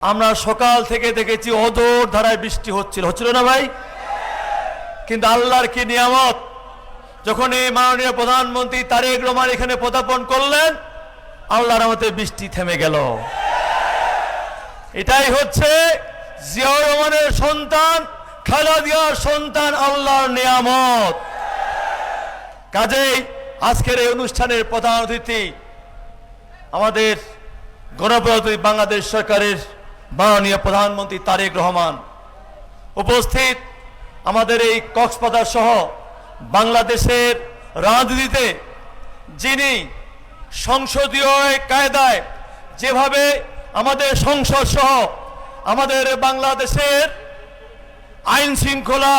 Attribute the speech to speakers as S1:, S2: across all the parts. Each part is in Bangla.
S1: আমরা সকাল থেকে দেখেছি অদর ধারায় বৃষ্টি হচ্ছিল না ভাই? কিন্তু আল্লাহর কি নিয়ামত, যখন এই মাননীয় প্রধানমন্ত্রী তারেক রহমান এখানে পদার্পণ করলেন, আল্লাহর রহমতে বৃষ্টি থেমে গেল। এটাই হচ্ছে জিয়াউর রহমানের সন্তান, খালেদা জিয়ার সন্তান, আল্লাহর নিয়ামত। কাজেই আজকের এই অনুষ্ঠানের প্রধান অতিথি আমাদের গণপ্রজাতন্ত্রী বাংলাদেশ সরকারের মাননীয় প্রধানমন্ত্রী তারেক রহমান। উপস্থিত আমাদের এই কক্সবাজার সহ বাংলাদেশের রাজনীতিতে যিনি সংসদীয় কায়দায় যেভাবে আমাদের সংসদ সহ আমাদের বাংলাদেশের আইন শৃঙ্খলা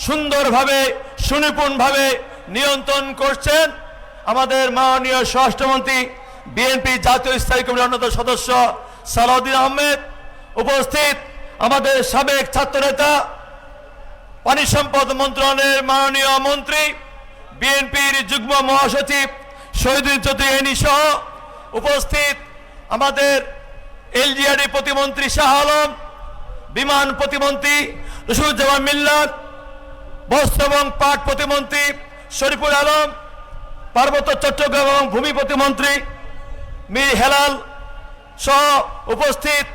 S1: সুন্দরভাবে সুনিপুণভাবে নিয়ন্ত্রণ করছেন, আমাদের মাননীয় স্বরাষ্ট্রমন্ত্রী বিএনপি জাতীয় স্থায়ী কমিটির অন্যতম সদস্য সালাউদ্দিন আহমেদ, উপস্থিত আমাদের সাবেক ছাত্রনেতা পানি সম্পদ মন্ত্রণালয়ের মাননীয় মন্ত্রী বিএনপির যুগ্ম মহাসচিব শহীদুল চৌধুরী সহ উপস্থিত আমাদের এলজিআরডি প্রতিমন্ত্রী শাহ আলম, বিমান প্রতিমন্ত্রী রশিদুজ্জামান মিল্লাত, বস্ত্র এবং পাট প্রতিমন্ত্রী শরীফুল আলম, পার্বত্য চট্টগ্রাম এবং ভূমি প্রতিমন্ত্রী মীর হেলাল সহ উপস্থিত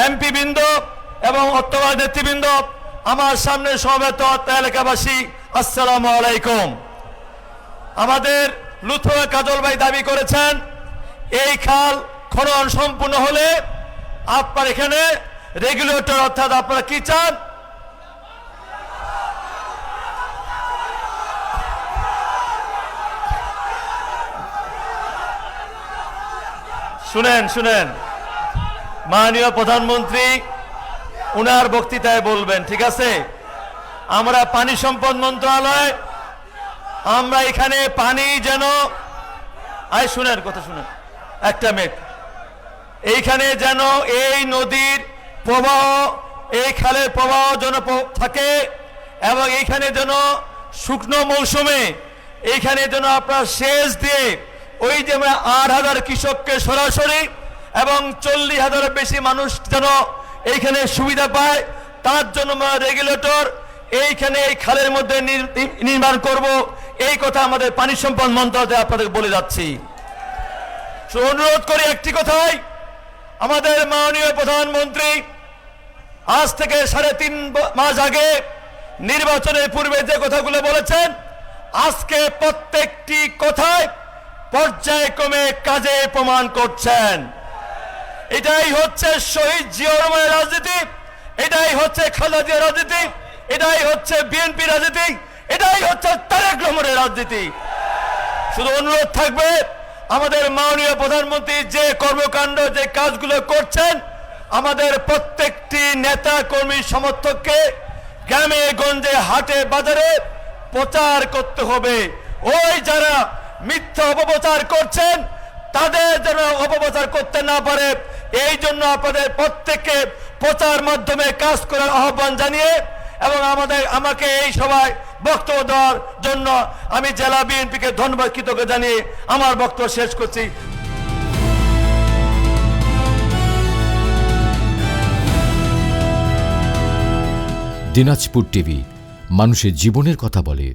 S1: এমপি বৃন্দ এবং অর্থবাদ নেতৃবৃন্দ, আমার সামনে সমবেত এলাকাবাসী, আসসালামু আলাইকুম। আমাদের লুথুয়া কাজল ভাই দাবি করেছেন এই খাল খনন সম্পূর্ণ হলে আপনার এখানে রেগুলেটর, অর্থাৎ আপনারা কি চান? শুনেন মাননীয় প্রধানমন্ত্রী উনার বক্তৃতায় বলবেন, ঠিক আছে? আমরা পানি সম্পদ মন্ত্রণালয়, আমরা এখানে পানি যেন শুনেন কথা শুনেন একটা মিনিট, এইখানে যেন এই নদীর প্রবাহ, এই খালের প্রবাহ যেন থাকে এবং এইখানে যেন শুকনো মৌসুমে এইখানে যেন আপনার সেচ দিয়ে ওই যে 8,000 কৃষককে সরাসরি এবং 40,000 বেশি মানুষ যেন এইখানে সুবিধা পায়, তার জন্য রেগুলেটর এইখানে এই খালের মধ্যে নির্মাণ করব, এই কথা আমাদের পানি সম্পদ মন্ত্রণালয় আপনাদের বলে যাচ্ছি। অনুরোধ করি একটি কথাই, আমাদের মাননীয় প্রধানমন্ত্রী আজ থেকে 3.5 মাস আগে নির্বাচনের পূর্বে যে কথাগুলো বলেছেন, আজকে প্রত্যেকটি কথায় পর্যায়ক্রমে কাজে প্রমাণ করছেন। এটাই হচ্ছে শহীদ জিয়াউর রহমানের রাজনীতি, এটাই হচ্ছে খালেদা জিয়ার রাজনীতি, এটাই হচ্ছে বিএনপি রাজনীতি, এটাই হচ্ছে তারেক রহমানের রাজনীতি। শুধু অনুরোধ থাকবে, আমাদের মাননীয় প্রধানমন্ত্রী যে কর্মকাণ্ড, যে কাজগুলো করছেন, আমাদের প্রত্যেকটি নেতা কর্মী সমর্থককে গ্রামে গঞ্জে হাটে বাজারে প্রচার করতে হবে। ওই যারা মিথ্যা অপপ্রচার করছেন তাদের যেন অপপ্রচার করতে না পারে, এই জন্য আপনাদের প্রত্যেককে প্রচার মাধ্যমে কাজ করার আহ্বান জানিয়ে এবং আমাকে এই সভায় বক্তব্য দেওয়ার জন্য আমি জেলা বিএনপিকে ধন্যবাদ কৃতজ্ঞ জানিয়ে আমার বক্তব্য শেষ করছি।
S2: দিনাজপুর টিভি, মানুষের জীবনের কথা বলে।